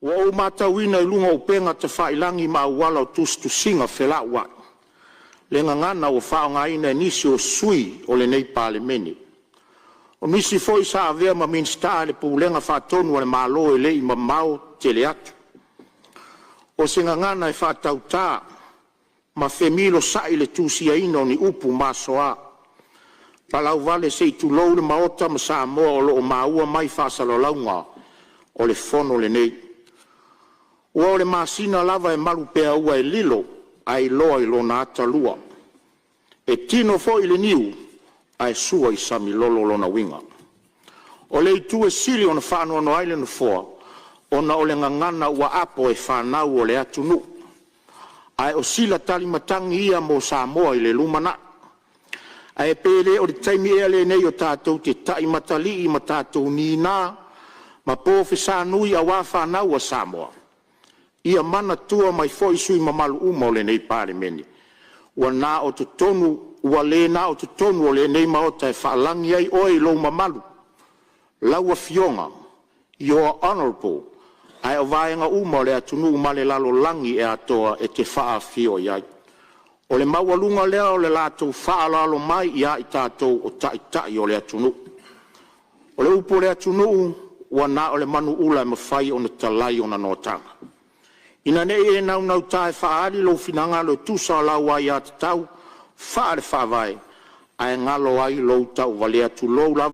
Ua o matauina I lunga o penga te whailangi ma wala o tustu singa whela wa. Le ngangana o whaongaina nisi o Stui o le nei palemeni. O nisi foi sa avea ma minsta le pulenga whatonu le malo le ma mau tele atu. O se ngangana whatautā ma femilo sai le tusia ino ni upu masoa. Palau vale se tu lou le maota ma sa moa o lo maua mai whasalolaunga o le fono le nei. Ua o le masina lava e malu pea ua e lilo ai loa I lona atalua. E tino fo I le niu ai sua I samilolo lona winga. O le itu e sili ona whanoano Island 4 ona o le ngangana ua apo e whanau o le atunu. Ai o sila tali matangi ia mo Samoa I le lumana. Ai pele o le taimi ea le nei o tātou te tai matali I ma tātou nina ma pōwhi sānui a wā whanau a Samoa. Ia mana tua mai foi sui mamalu uma o le nei palemeni. Ua nā o te tonu, ua le nā o te tonu o le nei maota e whaalangi ai oi lo mamalu. Laua fionga, your honorable, ai o vaenga uma o le atunu umale lalo langi e atoa e te whaa fio iai. O le maualunga lea o le lato whaa lalo mai ia I tātou o tai o le atunu. O le upo le atunu, ua nā o le manu ula e mawhai o na talai o na notanga. Ina nei e nau tae whaari lo finanga lo tusa lau ai at tau, whaare whawai, ai ngalo ai lo tau valea tu lo la